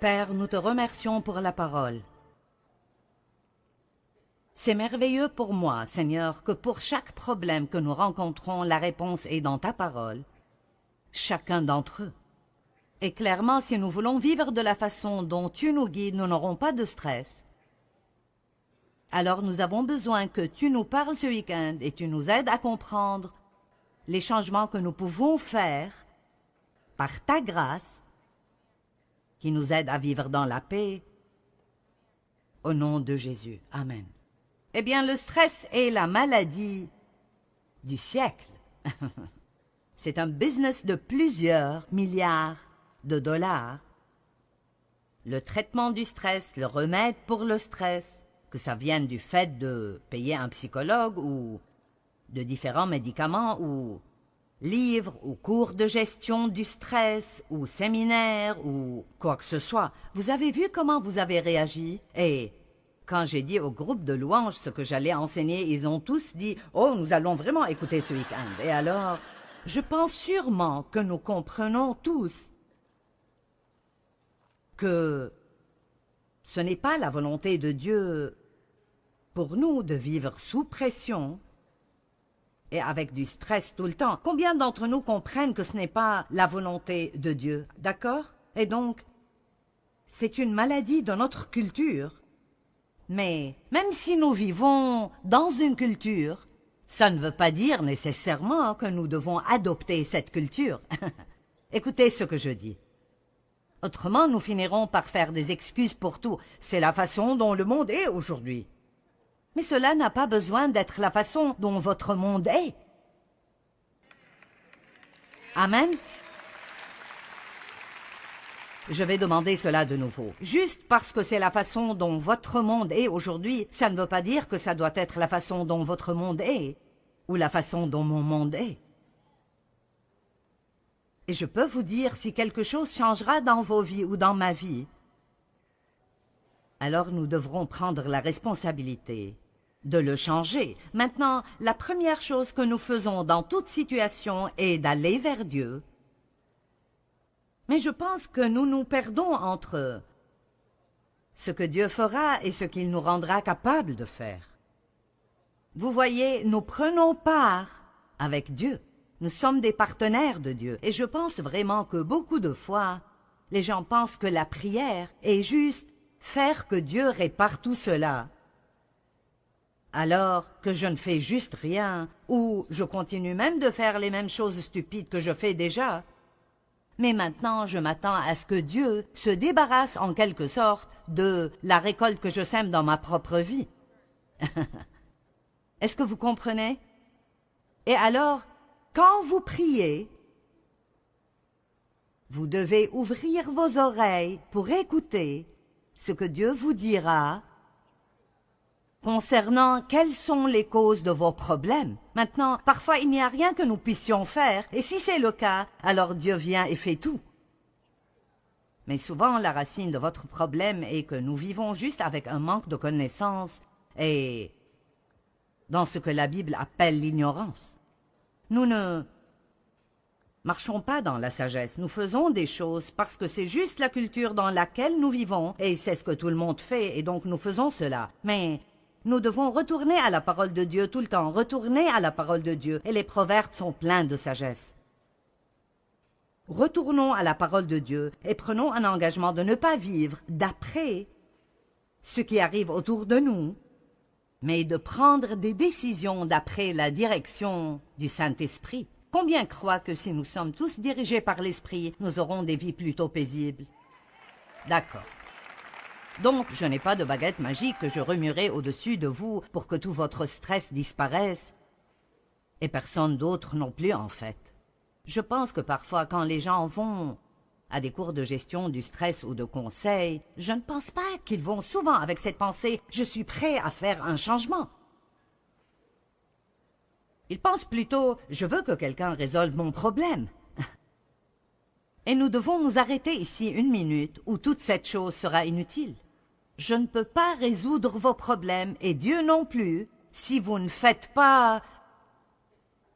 Père, nous te remercions pour la parole. C'est merveilleux pour moi, Seigneur, que pour chaque problème que nous rencontrons, la réponse est dans ta parole, chacun d'entre eux. Et clairement, si nous voulons vivre de la façon dont tu nous guides, nous n'aurons pas de stress. Alors nous avons besoin que tu nous parles ce week-end et tu nous aides à comprendre les changements que nous pouvons faire par ta grâce, qui nous aide à vivre dans la paix. Au nom de Jésus. Amen. Eh bien, le stress est la maladie du siècle. C'est un business de plusieurs milliards de dollars. Le traitement du stress, le remède pour le stress, que ça vienne du fait de payer un psychologue ou de différents médicaments ou livres ou cours de gestion du stress ou séminaires ou quoi que ce soit. Vous avez vu comment vous avez réagi? Et quand j'ai dit au groupe de louanges ce que j'allais enseigner, ils ont tous dit « Oh, nous allons vraiment écouter ce week-end. » Et alors, je pense sûrement que nous comprenons tous que ce n'est pas la volonté de Dieu pour nous de vivre sous pression et avec du stress tout le temps. Combien d'entre nous comprennent que ce n'est pas la volonté de Dieu, d'accord? Et donc, c'est une maladie de notre culture. Mais même si nous vivons dans une culture, ça ne veut pas dire nécessairement que nous devons adopter cette culture. Écoutez ce que je dis. Autrement, nous finirons par faire des excuses pour tout. C'est la façon dont le monde est aujourd'hui. Mais cela n'a pas besoin d'être la façon dont votre monde est. Amen. Je vais demander cela de nouveau. Juste parce que c'est la façon dont votre monde est aujourd'hui, ça ne veut pas dire que ça doit être la façon dont votre monde est, ou la façon dont mon monde est. Et je peux vous dire, si quelque chose changera dans vos vies ou dans ma vie, alors nous devrons prendre la responsabilité de le changer. Maintenant, la première chose que nous faisons dans toute situation est d'aller vers Dieu. Mais je pense que nous nous perdons entre ce que Dieu fera et ce qu'il nous rendra capables de faire. Vous voyez, nous prenons part avec Dieu. Nous sommes des partenaires de Dieu. Et je pense vraiment que beaucoup de fois, les gens pensent que la prière est juste faire que Dieu répare tout cela. Alors que je ne fais juste rien, ou je continue même de faire les mêmes choses stupides que je fais déjà. Mais maintenant, je m'attends à ce que Dieu se débarrasse en quelque sorte de la récolte que je sème dans ma propre vie. Est-ce que vous comprenez? Et alors, quand vous priez, vous devez ouvrir vos oreilles pour écouter ce que Dieu vous dira concernant quelles sont les causes de vos problèmes. Maintenant, parfois il n'y a rien que nous puissions faire, et si c'est le cas, alors Dieu vient et fait tout. Mais souvent, la racine de votre problème est que nous vivons juste avec un manque de connaissances et dans ce que la Bible appelle l'ignorance. Nous ne marchons pas dans la sagesse, nous faisons des choses parce que c'est juste la culture dans laquelle nous vivons, et c'est ce que tout le monde fait, et donc nous faisons cela. Mais nous devons retourner à la parole de Dieu tout le temps, retourner à la parole de Dieu, et les proverbes sont pleins de sagesse. Retournons à la parole de Dieu et prenons un engagement de ne pas vivre d'après ce qui arrive autour de nous, mais de prendre des décisions d'après la direction du Saint-Esprit. Combien croient que si nous sommes tous dirigés par l'Esprit, nous aurons des vies plutôt paisibles? D'accord. Donc, je n'ai pas de baguette magique que je remuerai au-dessus de vous pour que tout votre stress disparaisse. Et personne d'autre non plus, en fait. Je pense que parfois, quand les gens vont à des cours de gestion du stress ou de conseils, je ne pense pas qu'ils vont souvent avec cette pensée « je suis prêt à faire un changement ». Ils pensent plutôt « je veux que quelqu'un résolve mon problème ». Et nous devons nous arrêter ici une minute où toute cette chose sera inutile. Je ne peux pas résoudre vos problèmes, et Dieu non plus, si vous ne faites pas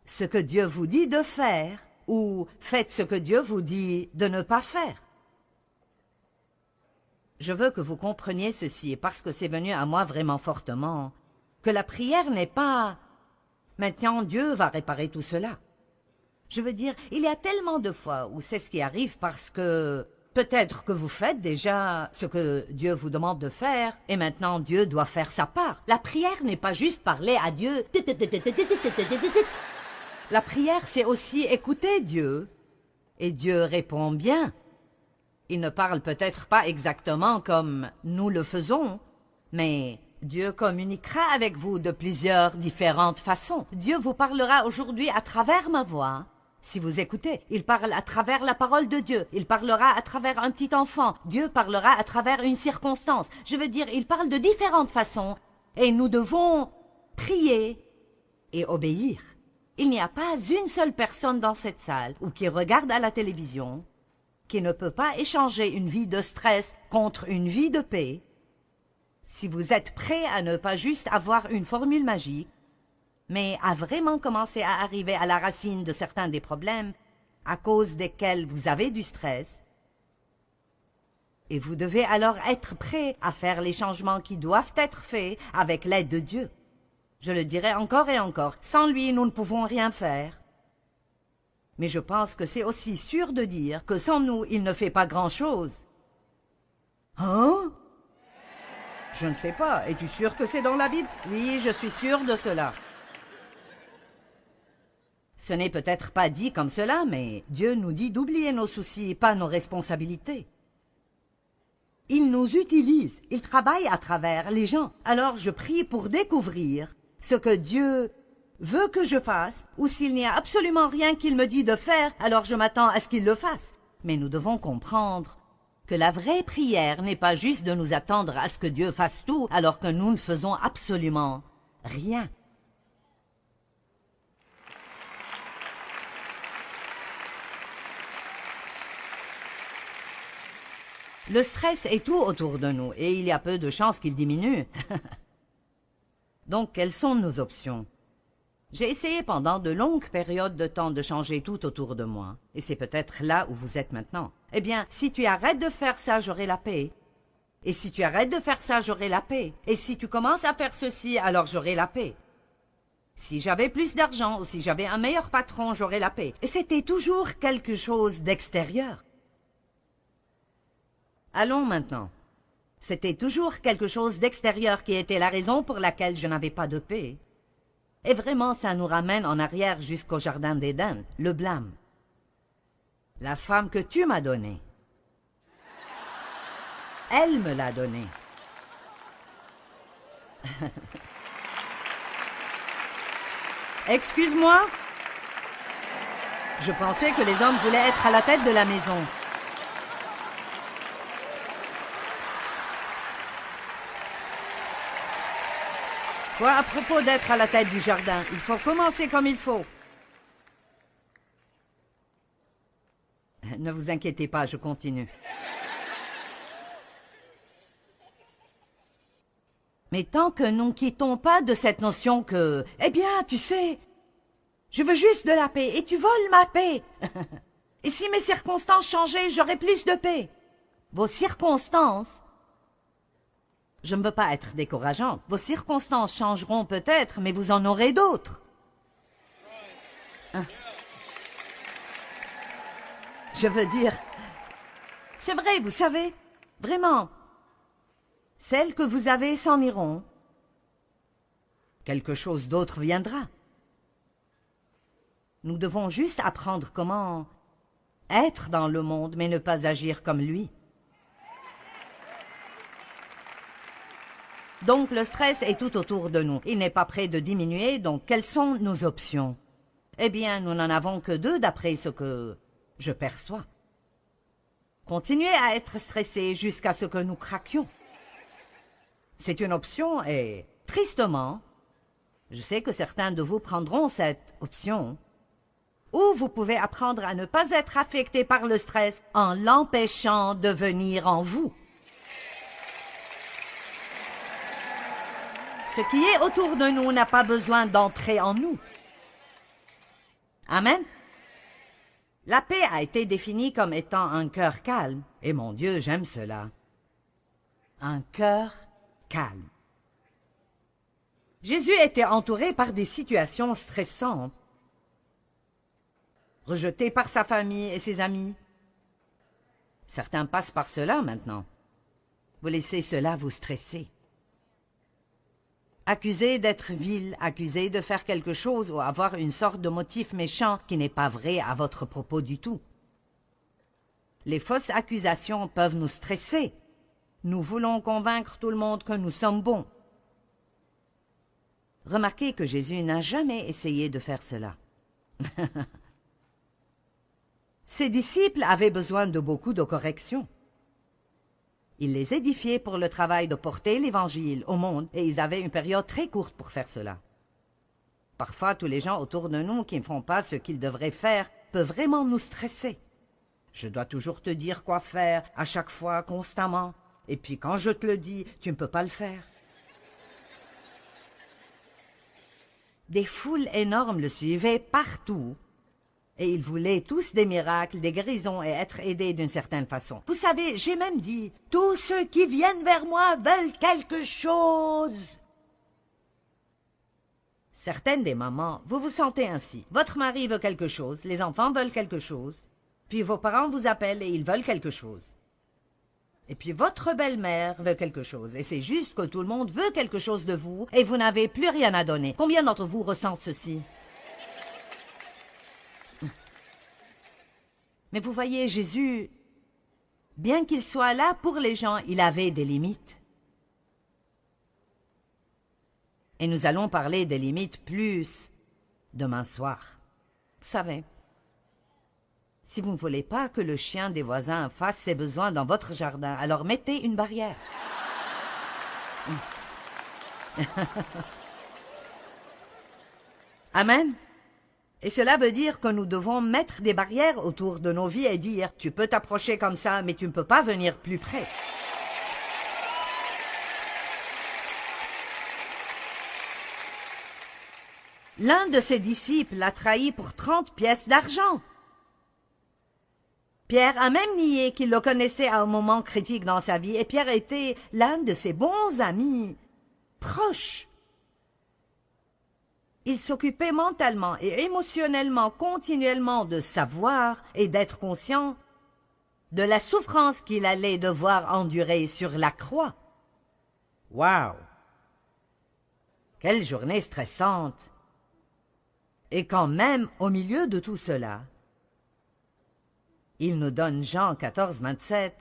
ce que Dieu vous dit de faire, ou faites ce que Dieu vous dit de ne pas faire. Je veux que vous compreniez ceci, parce que c'est venu à moi vraiment fortement, que la prière n'est pas « maintenant Dieu va réparer tout cela ». Je veux dire, il y a tellement de fois où c'est ce qui arrive parce que peut-être que vous faites déjà ce que Dieu vous demande de faire et maintenant Dieu doit faire sa part. La prière n'est pas juste parler à Dieu. La prière, c'est aussi écouter Dieu. Et Dieu répond bien. Il ne parle peut-être pas exactement comme nous le faisons, mais Dieu communiquera avec vous de plusieurs différentes façons. Dieu vous parlera aujourd'hui à travers ma voix. Si vous écoutez, il parle à travers la parole de Dieu. Il parlera à travers un petit enfant. Dieu parlera à travers une circonstance. Je veux dire, il parle de différentes façons. Et nous devons prier et obéir. Il n'y a pas une seule personne dans cette salle ou qui regarde à la télévision qui ne peut pas échanger une vie de stress contre une vie de paix. Si vous êtes prêt à ne pas juste avoir une formule magique, mais à vraiment commencer à arriver à la racine de certains des problèmes à cause desquels vous avez du stress, et vous devez alors être prêt à faire les changements qui doivent être faits avec l'aide de Dieu. Je le dirai encore et encore, sans lui nous ne pouvons rien faire. Mais je pense que c'est aussi sûr de dire que sans nous il ne fait pas grand-chose. Hein? Je ne sais pas, es-tu sûr que c'est dans la Bible? Oui, je suis sûr de cela. Ce n'est peut-être pas dit comme cela, mais Dieu nous dit d'oublier nos soucis et pas nos responsabilités. Il nous utilise, il travaille à travers les gens. Alors je prie pour découvrir ce que Dieu veut que je fasse, ou s'il n'y a absolument rien qu'il me dit de faire, alors je m'attends à ce qu'il le fasse. Mais nous devons comprendre que la vraie prière n'est pas juste de nous attendre à ce que Dieu fasse tout, alors que nous ne faisons absolument rien. Le stress est tout autour de nous et il y a peu de chances qu'il diminue. Donc, quelles sont nos options? J'ai essayé pendant de longues périodes de temps de changer tout autour de moi. Et c'est peut-être là où vous êtes maintenant. Eh bien, si tu arrêtes de faire ça, j'aurai la paix. Et si tu arrêtes de faire ça, j'aurai la paix. Et si tu commences à faire ceci, alors j'aurai la paix. Si j'avais plus d'argent ou si j'avais un meilleur patron, j'aurais la paix. Et c'était toujours quelque chose d'extérieur. Allons maintenant. C'était toujours quelque chose d'extérieur qui était la raison pour laquelle je n'avais pas de paix. Et vraiment, ça nous ramène en arrière jusqu'au jardin d'Éden, le blâme. La femme que tu m'as donnée, elle me l'a donnée. Excuse-moi? Je pensais que les hommes voulaient être à la tête de la maison. Quoi à propos d'être à la tête du jardin? Il faut commencer comme il faut. Ne vous inquiétez pas, je continue. Mais tant que nous ne quittons pas de cette notion que, eh bien, tu sais, je veux juste de la paix et tu voles ma paix. Et si mes circonstances changeaient, j'aurais plus de paix. Vos circonstances, je ne veux pas être décourageante. Vos circonstances changeront peut-être, mais vous en aurez d'autres. Hein? Je veux dire, c'est vrai, vous savez, vraiment, celles que vous avez s'en iront. Quelque chose d'autre viendra. Nous devons juste apprendre comment être dans le monde, mais ne pas agir comme lui. Donc le stress est tout autour de nous. Il n'est pas prêt de diminuer, donc quelles sont nos options? Eh bien, nous n'en avons que deux d'après ce que je perçois. Continuer à être stressé jusqu'à ce que nous craquions. C'est une option et, tristement, je sais que certains de vous prendront cette option. Ou vous pouvez apprendre à ne pas être affecté par le stress en l'empêchant de venir en vous. Ce qui est autour de nous n'a pas besoin d'entrer en nous. Amen. La paix a été définie comme étant un cœur calme. Et mon Dieu, j'aime cela. un cœur calme. Jésus était entouré par des situations stressantes, rejeté par sa famille et ses amis. Certains passent par cela maintenant. Vous laissez cela vous stresser. Accusé d'être vil, accusé de faire quelque chose ou avoir une sorte de motif méchant qui n'est pas vrai à votre propos du tout. Les fausses accusations peuvent nous stresser. Nous voulons convaincre tout le monde que nous sommes bons. Remarquez que Jésus n'a jamais essayé de faire cela. Ses disciples avaient besoin de beaucoup de corrections. Il les édifiait pour le travail de porter l'Évangile au monde et ils avaient une période très courte pour faire cela. Parfois, tous les gens autour de nous qui ne font pas ce qu'ils devraient faire peuvent vraiment nous stresser. Je dois toujours te dire quoi faire, à chaque fois, constamment. Et puis quand je te le dis, tu ne peux pas le faire. Des foules énormes le suivaient partout. Et ils voulaient tous des miracles, des guérisons et être aidés d'une certaine façon. Vous savez, j'ai même dit, tous ceux qui viennent vers moi veulent quelque chose. Certaines des mamans, vous vous sentez ainsi. Votre mari veut quelque chose, les enfants veulent quelque chose. Puis vos parents vous appellent et ils veulent quelque chose. Et puis votre belle-mère veut quelque chose. Et c'est juste que tout le monde veut quelque chose de vous et vous n'avez plus rien à donner. Combien d'entre vous ressentent ceci? Mais vous voyez, Jésus, bien qu'il soit là pour les gens, il avait des limites. Et nous allons parler des limites plus demain soir. Vous savez, si vous ne voulez pas que le chien des voisins fasse ses besoins dans votre jardin, alors mettez une barrière. Amen. Et cela veut dire que nous devons mettre des barrières autour de nos vies et dire « Tu peux t'approcher comme ça, mais tu ne peux pas venir plus près. » L'un de ses disciples l'a trahi pour 30 pièces d'argent. Pierre a même nié qu'il le connaissait à un moment critique dans sa vie, et Pierre était l'un de ses bons amis proches. Il s'occupait mentalement et émotionnellement continuellement de savoir et d'être conscient de la souffrance qu'il allait devoir endurer sur la croix. Waouh! Quelle journée stressante! Et quand même, au milieu de tout cela, il nous donne Jean 14, 27.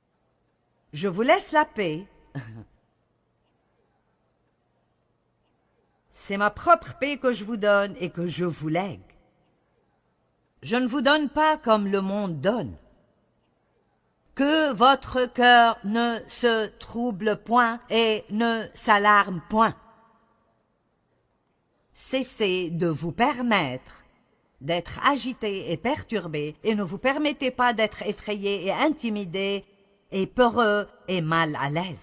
« Je vous laisse la paix. C'est ma propre paix que je vous donne et que je vous lègue. Je ne vous donne pas comme le monde donne. Que votre cœur ne se trouble point et ne s'alarme point. Cessez de vous permettre d'être agité et perturbé et ne vous permettez pas d'être effrayé et intimidé et peureux et mal à l'aise. »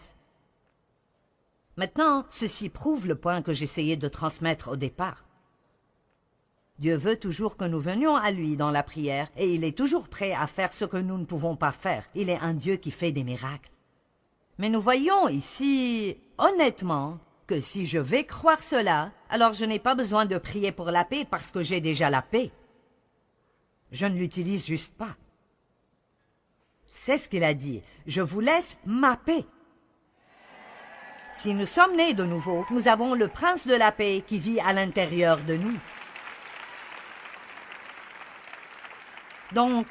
Maintenant, ceci prouve le point que j'essayais de transmettre au départ. Dieu veut toujours que nous venions à lui dans la prière et il est toujours prêt à faire ce que nous ne pouvons pas faire. Il est un Dieu qui fait des miracles. Mais nous voyons ici, honnêtement, que si je vais croire cela, alors je n'ai pas besoin de prier pour la paix parce que j'ai déjà la paix. Je ne l'utilise juste pas. C'est ce qu'il a dit. Je vous laisse ma paix. Si nous sommes nés de nouveau, nous avons le prince de la paix qui vit à l'intérieur de nous. Donc,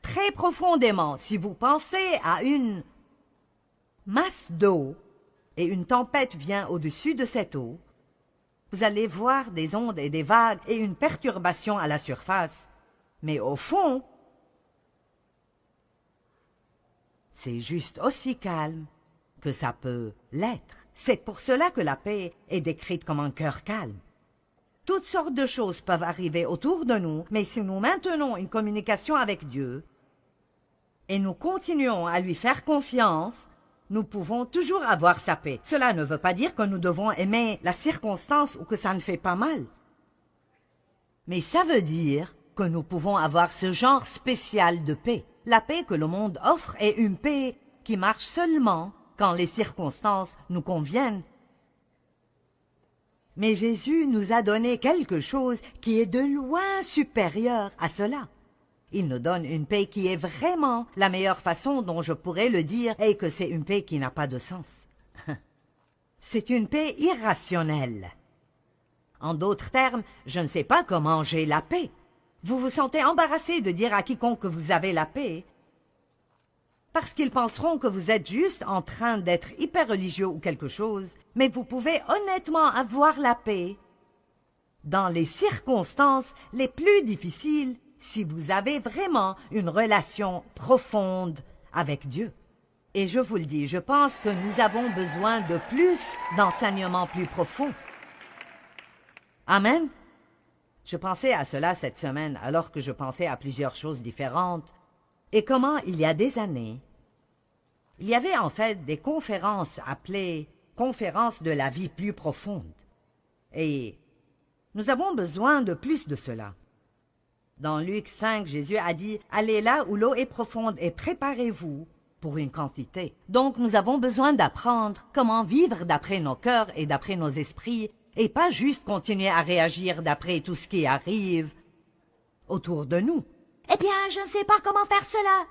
très profondément, si vous pensez à une masse d'eau et une tempête vient au-dessus de cette eau, vous allez voir des ondes et des vagues et une perturbation à la surface. Mais au fond, c'est juste aussi calme que ça peut l'être. C'est pour cela que la paix est décrite comme un cœur calme. Toutes sortes de choses peuvent arriver autour de nous, mais si nous maintenons une communication avec Dieu et nous continuons à lui faire confiance, nous pouvons toujours avoir sa paix. Cela ne veut pas dire que nous devons aimer la circonstance ou que ça ne fait pas mal. Mais ça veut dire que nous pouvons avoir ce genre spécial de paix. La paix que le monde offre est une paix qui marche seulement quand les circonstances nous conviennent. Mais Jésus nous a donné quelque chose qui est de loin supérieur à cela. Il nous donne une paix qui est vraiment la meilleure façon dont je pourrais le dire et que c'est une paix qui n'a pas de sens. C'est une paix irrationnelle. En d'autres termes, je ne sais pas comment j'ai la paix. Vous vous sentez embarrassé de dire à quiconque que vous avez la paix parce qu'ils penseront que vous êtes juste en train d'être hyper religieux ou quelque chose, mais vous pouvez honnêtement avoir la paix dans les circonstances les plus difficiles si vous avez vraiment une relation profonde avec Dieu. Et je vous le dis, je pense que nous avons besoin de plus d'enseignements plus profonds. Amen. Je pensais à cela cette semaine alors que je pensais à plusieurs choses différentes et comment il y a des années, il y avait en fait des conférences appelées « conférences de la vie plus profonde ». Et nous avons besoin de plus de cela. Dans Luc 5, Jésus a dit « Allez là où l'eau est profonde et préparez-vous pour une quantité ». Donc nous avons besoin d'apprendre comment vivre d'après nos cœurs et d'après nos esprits et pas juste continuer à réagir d'après tout ce qui arrive autour de nous. « Eh bien, je ne sais pas comment faire cela.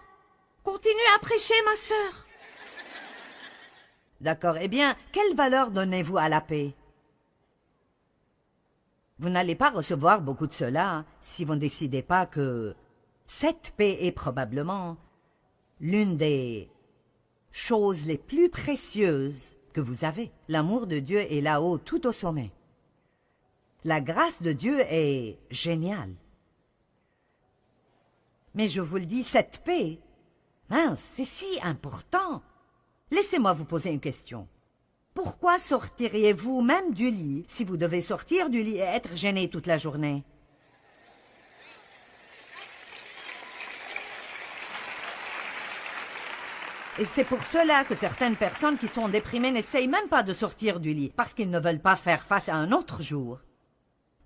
Continue à prêcher, ma sœur. » D'accord, eh bien, quelle valeur donnez-vous à la paix? Vous n'allez pas recevoir beaucoup de cela si vous ne décidez pas que cette paix est probablement l'une des choses les plus précieuses que vous avez. L'amour de Dieu est là-haut, tout au sommet. La grâce de Dieu est géniale. Mais je vous le dis, cette paix, mince, c'est si important. Laissez-moi vous poser une question. Pourquoi sortiriez-vous même du lit si vous devez sortir du lit et être gêné toute la journée? Et c'est pour cela que certaines personnes qui sont déprimées n'essayent même pas de sortir du lit, parce qu'ils ne veulent pas faire face à un autre jour.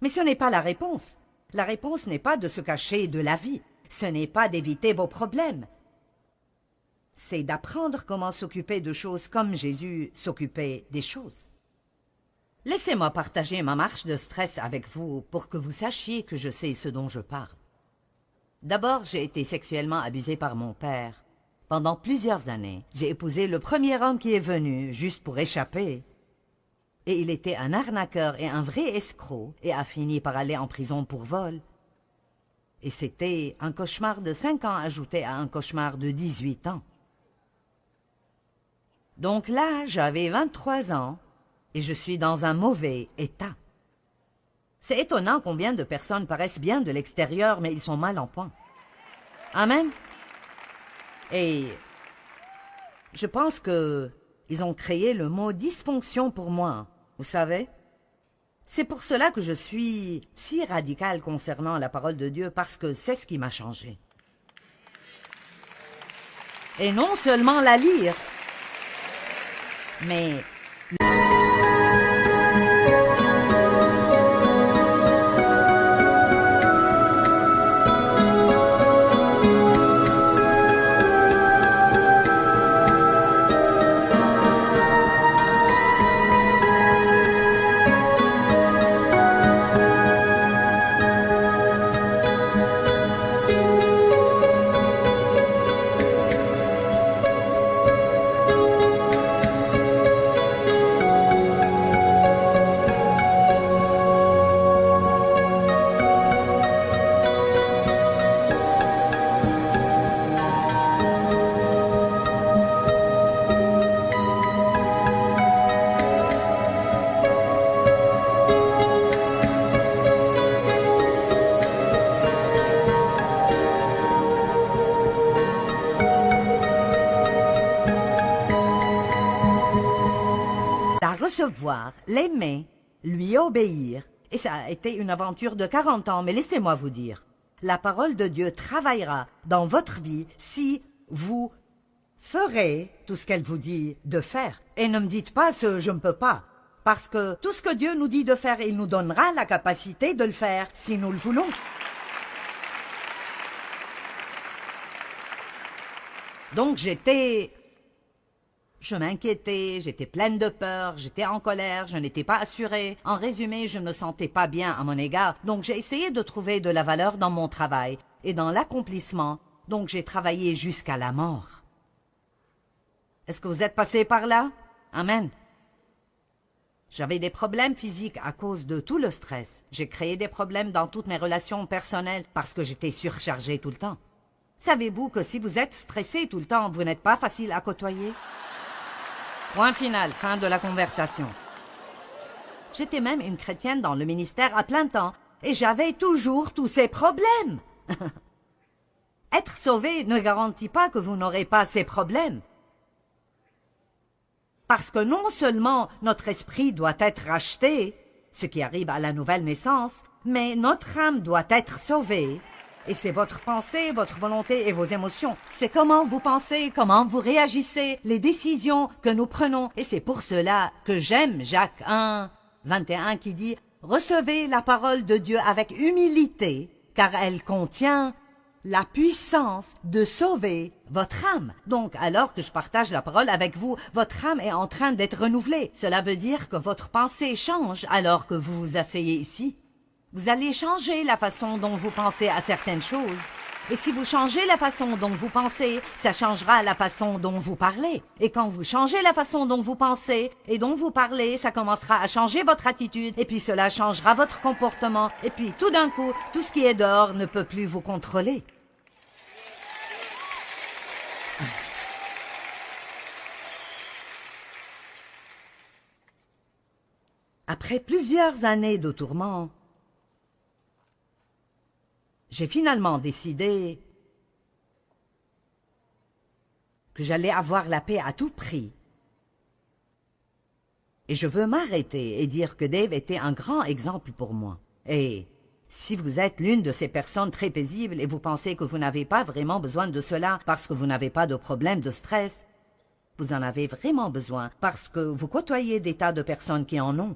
Mais ce n'est pas la réponse. La réponse n'est pas de se cacher de la vie. Ce n'est pas d'éviter vos problèmes. C'est d'apprendre comment s'occuper de choses comme Jésus s'occupait des choses. Laissez-moi partager ma marche de stress avec vous pour que vous sachiez que je sais ce dont je parle. D'abord, j'ai été sexuellement abusée par mon père. Pendant plusieurs années, j'ai épousé le premier homme qui est venu, juste pour échapper. Et il était un arnaqueur et un vrai escroc, et a fini par aller en prison pour vol. Et c'était un cauchemar de 5 ans ajouté à un cauchemar de 18 ans. Donc là, j'avais 23 ans, et je suis dans un mauvais état. C'est étonnant combien de personnes paraissent bien de l'extérieur, mais ils sont mal en point. Amen. Et je pense que ils ont créé le mot dysfonction pour moi, vous savez. C'est pour cela que je suis si radicale concernant la parole de Dieu, parce que c'est ce qui m'a changé. Et non seulement la lire, mais la recevoir, l'aimer, lui obéir. Et ça a été une aventure de 40 ans, mais laissez-moi vous dire, la parole de Dieu travaillera dans votre vie si vous ferez tout ce qu'elle vous dit de faire. Et ne me dites pas ce « je ne peux pas », parce que tout ce que Dieu nous dit de faire, il nous donnera la capacité de le faire si nous le voulons. Donc je m'inquiétais, j'étais pleine de peur, j'étais en colère, je n'étais pas assurée. En résumé, je ne me sentais pas bien à mon égard. Donc j'ai essayé de trouver de la valeur dans mon travail et dans l'accomplissement. Donc j'ai travaillé jusqu'à la mort. Est-ce que vous êtes passé par là? Amen. J'avais des problèmes physiques à cause de tout le stress. J'ai créé des problèmes dans toutes mes relations personnelles parce que j'étais surchargée tout le temps. Savez-vous que si vous êtes stressé tout le temps, vous n'êtes pas facile à côtoyer? Point final, fin de la conversation. J'étais même une chrétienne dans le ministère à plein temps et j'avais toujours tous ces problèmes. Être sauvé ne garantit pas que vous n'aurez pas ces problèmes. Parce que non seulement notre esprit doit être racheté, ce qui arrive à la nouvelle naissance, mais notre âme doit être sauvée. Et c'est votre pensée, votre volonté et vos émotions. C'est comment vous pensez, comment vous réagissez, les décisions que nous prenons. Et c'est pour cela que j'aime Jacques 1, 21 qui dit « Recevez la parole de Dieu avec humilité, car elle contient la puissance de sauver votre âme. » Donc, alors que je partage la parole avec vous, votre âme est en train d'être renouvelée. Cela veut dire que votre pensée change alors que vous vous asseyez ici. Vous allez changer la façon dont vous pensez à certaines choses. Et si vous changez la façon dont vous pensez, ça changera la façon dont vous parlez. Et quand vous changez la façon dont vous pensez et dont vous parlez, ça commencera à changer votre attitude. Et puis cela changera votre comportement. Et puis tout d'un coup, tout ce qui est dehors ne peut plus vous contrôler. Après plusieurs années de tourments, j'ai finalement décidé que j'allais avoir la paix à tout prix. Et je veux m'arrêter et dire que Dave était un grand exemple pour moi. Et si vous êtes l'une de ces personnes très paisibles et vous pensez que vous n'avez pas vraiment besoin de cela parce que vous n'avez pas de problème de stress, vous en avez vraiment besoin parce que vous côtoyez des tas de personnes qui en ont.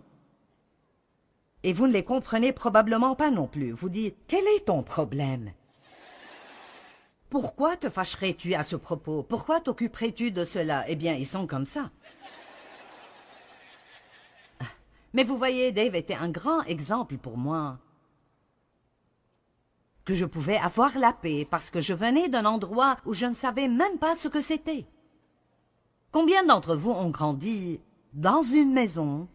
Et vous ne les comprenez probablement pas non plus. Vous dites, quel est ton problème? Pourquoi te fâcherais-tu à ce propos? Pourquoi t'occuperais-tu de cela? Eh bien, ils sont comme ça. Mais vous voyez, Dave était un grand exemple pour moi. Que je pouvais avoir la paix parce que je venais d'un endroit où je ne savais même pas ce que c'était. Combien d'entre vous ont grandi dans une maison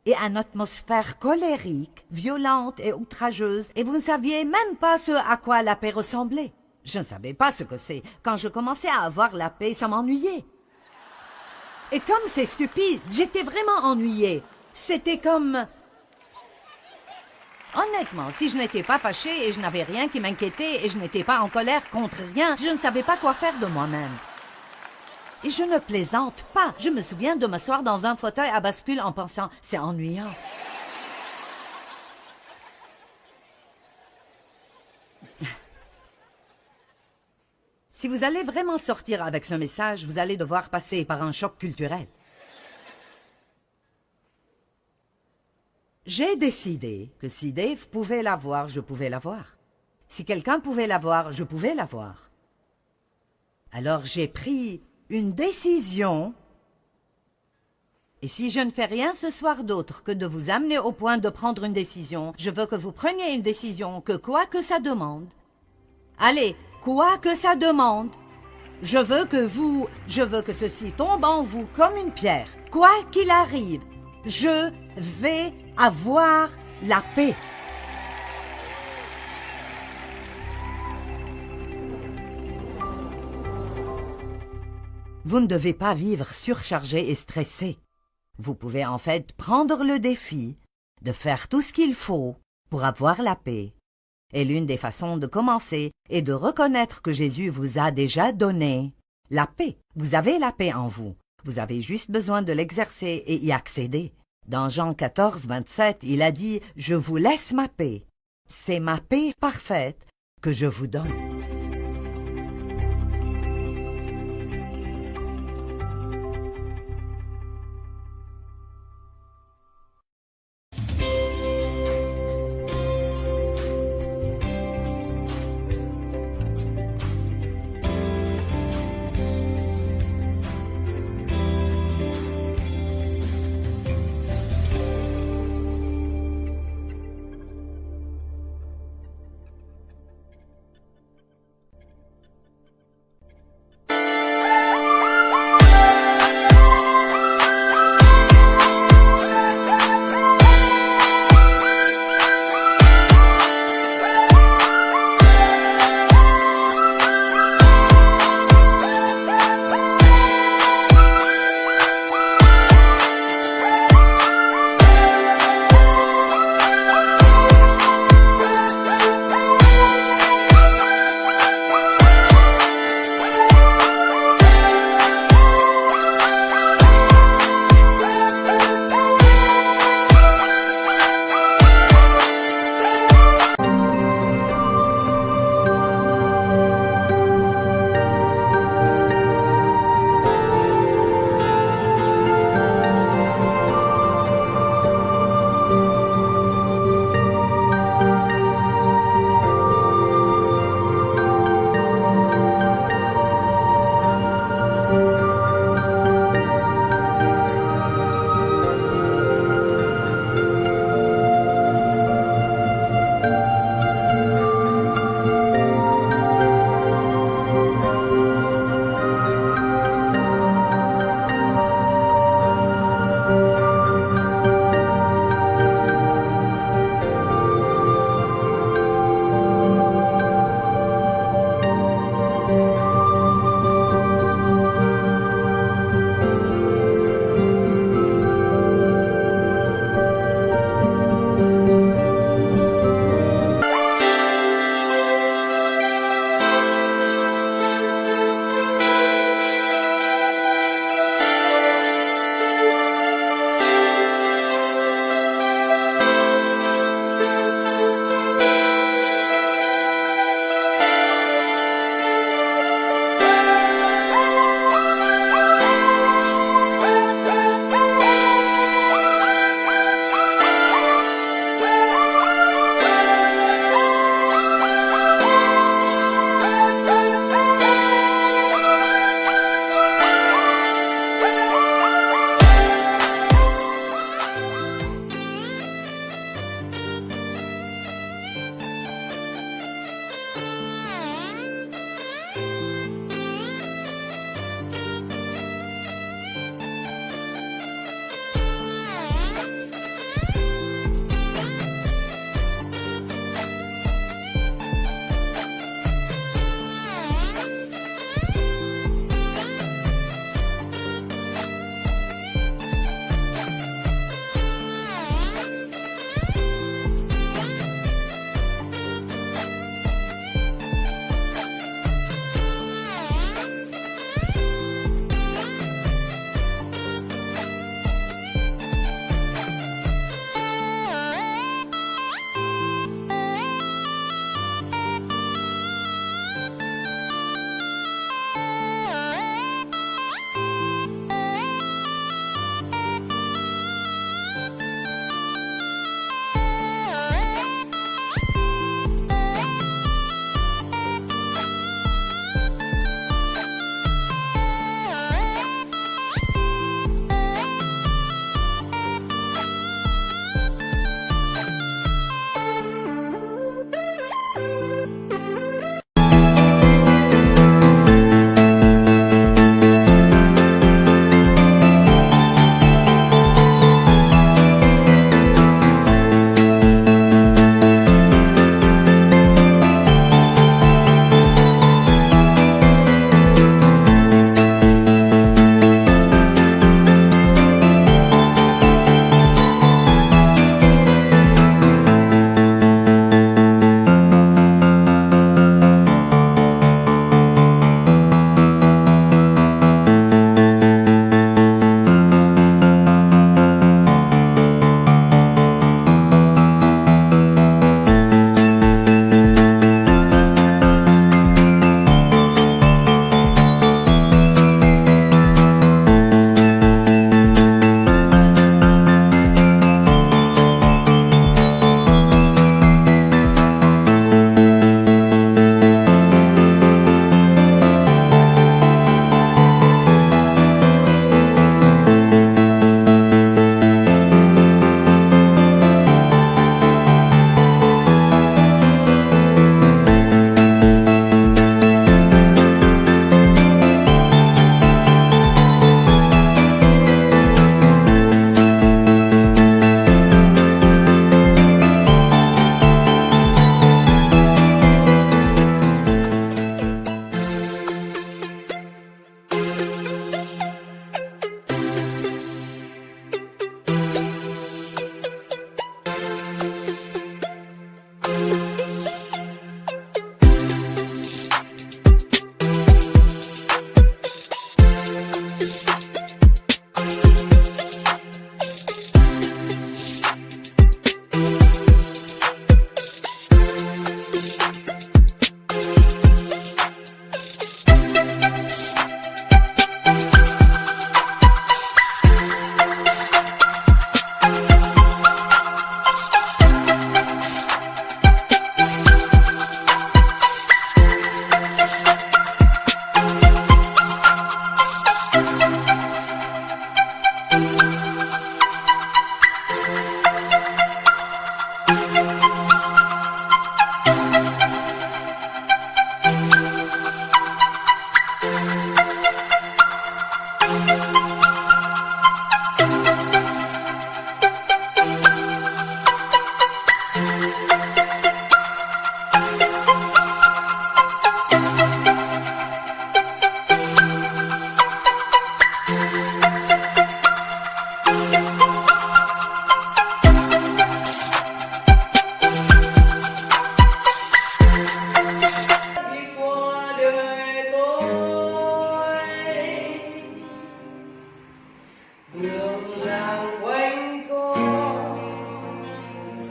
et une atmosphère colérique, violente et outrageuse, et vous ne saviez même pas ce à quoi la paix ressemblait? Je ne savais pas ce que c'est. Quand je commençais à avoir la paix, ça m'ennuyait. Et comme c'est stupide, j'étais vraiment ennuyée. C'était comme... Honnêtement, si je n'étais pas fâchée et je n'avais rien qui m'inquiétait et je n'étais pas en colère contre rien, je ne savais pas quoi faire de moi-même. Et je ne plaisante pas. Je me souviens de m'asseoir dans un fauteuil à bascule en pensant « c'est ennuyant ». Si vous allez vraiment sortir avec ce message, vous allez devoir passer par un choc culturel. J'ai décidé que si Dave pouvait l'avoir, je pouvais l'avoir. Si quelqu'un pouvait l'avoir, je pouvais l'avoir. Alors j'ai pris une décision, et si je ne fais rien ce soir d'autre que de vous amener au point de prendre une décision, je veux que vous preniez une décision que quoi que ça demande, allez, quoi que ça demande, je veux que ceci tombe en vous comme une pierre. Quoi qu'il arrive, je vais avoir la paix. Vous ne devez pas vivre surchargé et stressé. Vous pouvez en fait prendre le défi de faire tout ce qu'il faut pour avoir la paix. Et l'une des façons de commencer est de reconnaître que Jésus vous a déjà donné la paix. Vous avez la paix en vous. Vous avez juste besoin de l'exercer et y accéder. Dans Jean 14, 27, il a dit « Je vous laisse ma paix. C'est ma paix parfaite que je vous donne. »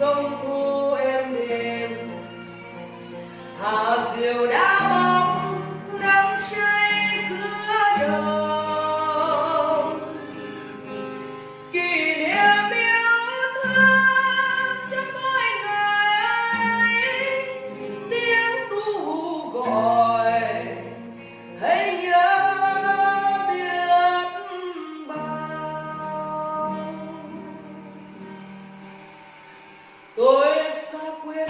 sông thu êm đềm, thả diều đá bóng nắng cháy giữa đồng, kỷ niệm yêu thương trong mỗi ngày ấy, tiếng ru gọi hãy nhớ biết bao. Tôi xa quê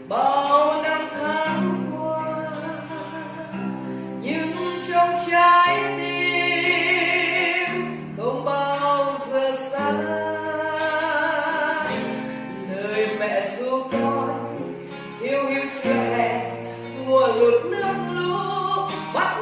bao năm tháng qua, nhưng trong trái tim không bao giờ xa. Lời mẹ ru con hiu hiu chưa hè, mùa lụt nước lũ bắt